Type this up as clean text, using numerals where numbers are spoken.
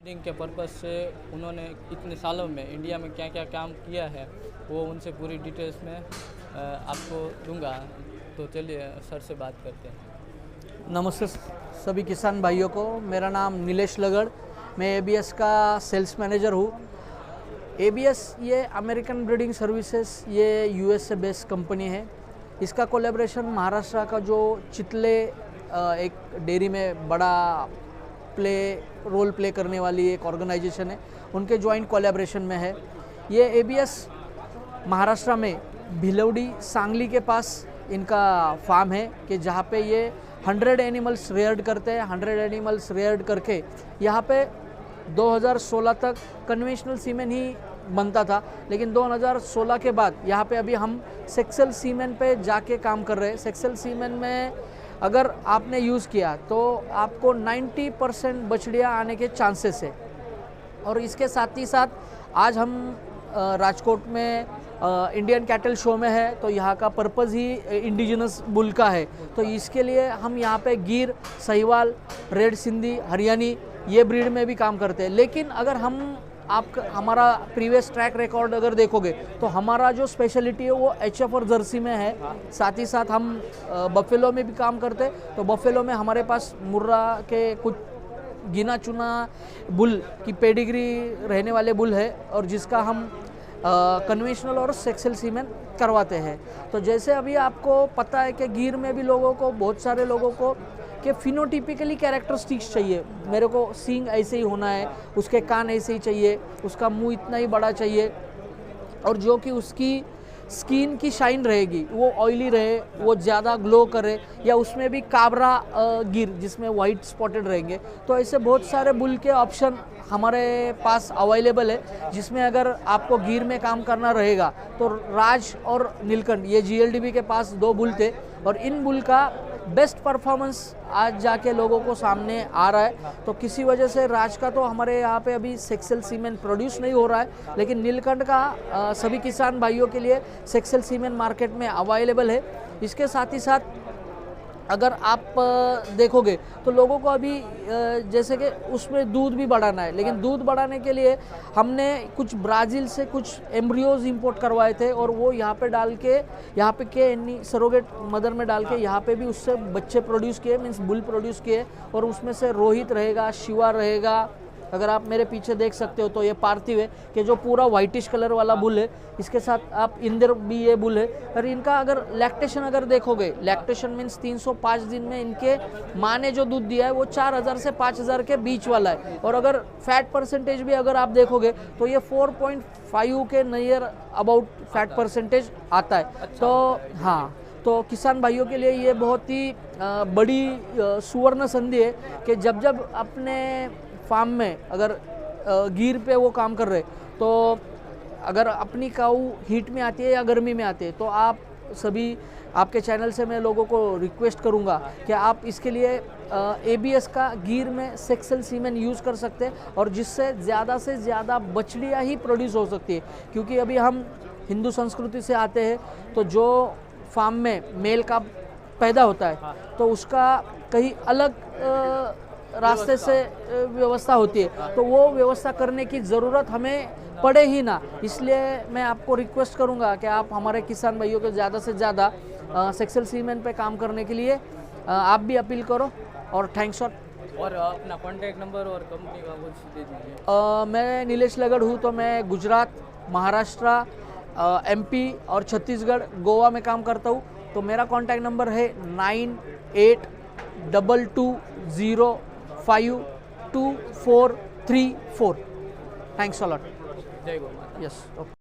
Breeding के purpose से उन्होंने इतने सालों में इंडिया में क्या क्या काम किया है वो उनसे पूरी डिटेल्स में आपको दूंगा। तो चलिए सर से बात करते हैं। नमस्ते सभी किसान भाइयों को, मेरा नाम नीलेश लगड़, मैं एबीएस का सेल्स मैनेजर हूँ। एबीएस ये अमेरिकन ब्रीडिंग सर्विसेज, ये यूएस से बेस्ड कंपनी है। इसका कोलैबोरेशन महाराष्ट्र का जो चितले एक डेयरी में बड़ा रोल प्ले करने वाली एक ऑर्गेनाइजेशन है, उनके जॉइंट कोलैबोरेशन में है। ये एबीएस महाराष्ट्र में भिलवडी सांगली के पास इनका फार्म है कि जहाँ पे ये 100 एनिमल्स रेयर्ड करते हैं। 100 एनिमल्स रेयर्ड करके यहाँ पे 2016 तक कन्वेंशनल सीमेन ही बनता था, लेकिन 2016 के बाद यहाँ पे अभी हम सेक्सुअल सीमेन पे जाके काम कर रहे हैं। सेक्सुअल सीमेन में अगर आपने यूज़ किया तो आपको 90% बछड़ियाँ आने के चांसेस है। और इसके साथ ही साथ आज हम राजकोट में इंडियन कैटल शो में है, तो यहाँ का पर्पज़ ही इंडिजिनस बुल का है। तो इसके लिए हम यहाँ पे गिर, साहिवाल, रेड सिंधी, हरियाणी ये ब्रीड में भी काम करते हैं। लेकिन अगर हमारा प्रीवियस ट्रैक रिकॉर्ड अगर देखोगे तो हमारा जो स्पेशलिटी है वो एचएफ और जर्सी में है। साथ ही साथ हम बफेलो में भी काम करते हैं। तो बफेलो में हमारे पास मुर्रा के कुछ गिना चुना बुल की पेडिग्री रहने वाले बुल है, और जिसका हम कन्वेंशनल और सेक्सुअल सीमेन करवाते हैं। तो जैसे अभी आपको पता है कि गिर में भी लोगों को, बहुत सारे लोगों को कि फिनोटिपिकली कैरेक्टरिस्टिक्स चाहिए। मेरे को सींग ऐसे ही होना है, उसके कान ऐसे ही चाहिए, उसका मुंह इतना ही बड़ा चाहिए, और जो कि उसकी स्किन की शाइन रहेगी वो ऑयली रहे, वो ज़्यादा ग्लो करे, या उसमें भी काबरा गिर जिसमें वाइट स्पॉटेड रहेंगे। तो ऐसे बहुत सारे बुल के ऑप्शन हमारे पास अवेलेबल है, जिसमें अगर आपको गिर में काम करना रहेगा तो राज और नीलकंठ, ये जीएलडीबी के पास 2 बुल थे, और इन बुल का बेस्ट परफॉर्मेंस आज जाके लोगों को सामने आ रहा है। तो किसी वजह से राज का तो हमारे यहाँ पे अभी सेक्सुअल सीमेन प्रोड्यूस नहीं हो रहा है, लेकिन नीलकंठ का सभी किसान भाइयों के लिए सेक्सुअल सीमेन मार्केट में अवेलेबल है। इसके साथ ही साथ अगर आप देखोगे तो लोगों को अभी जैसे कि उसमें दूध भी बढ़ाना है, लेकिन दूध बढ़ाने के लिए हमने कुछ ब्राज़ील से कुछ एम्ब्रियोज इंपोर्ट करवाए थे, और वो यहाँ पे डाल के, यहाँ पे के सरोगेट मदर में डाल के यहाँ पे भी उससे बच्चे प्रोड्यूस किए, मीन्स बुल प्रोड्यूस किए। और उसमें से रोहित रहेगा, शिवा रहेगा। अगर आप मेरे पीछे देख सकते हो तो ये पार्थिव है कि जो पूरा वाइटिश कलर वाला बुल है। इसके साथ आप इंदर भी ये बुल है। और इनका अगर लैक्टेशन अगर देखोगे, लैक्टेशन मीन्स 305 दिन में इनके माँ ने जो दूध दिया है वो 4000 से 5000 के बीच वाला है। और अगर फैट परसेंटेज भी अगर आप देखोगे तो ये 4.5 के नियर अबाउट फैट परसेंटेज आता है। तो हाँ, तो किसान भाइयों के लिए ये बहुत ही बड़ी सुवर्ण संधि है कि जब जब अपने फार्म में अगर गिर पे वो काम कर रहे, तो अगर अपनी काऊ हीट में आती है या गर्मी में आती है, तो आप सभी, आपके चैनल से मैं लोगों को रिक्वेस्ट करूंगा कि आप इसके लिए एबीएस का गिर में सेक्सुअल सीमेन यूज़ कर सकते हैं, और जिससे ज़्यादा से ज़्यादा बछड़ियाँ ही प्रोड्यूस हो सकती है। क्योंकि अभी हम हिंदू संस्कृति से आते हैं, तो जो फार्म में मेल का पैदा होता है तो उसका कहीं अलग रास्ते से व्यवस्था होती है, तो वो व्यवस्था करने की ज़रूरत हमें पड़े ही ना। इसलिए मैं आपको रिक्वेस्ट करूंगा कि आप हमारे किसान भाइयों को ज़्यादा से ज़्यादा सेक्सुअल सीमेन पे काम करने के लिए आप भी अपील करो। और थैंक्स। और अपना कॉन्टैक्ट नंबर और कंपनी का कुछ दे दीजिए। मैं नीलेश लगड़ हूँ, तो मैं गुजरात, महाराष्ट्र, एमपी और छत्तीसगढ़, गोवा में काम करता हूँ। तो मेरा कॉन्टैक्ट नंबर है 9822052434। Thanks a lot. जय गौ माता। यस।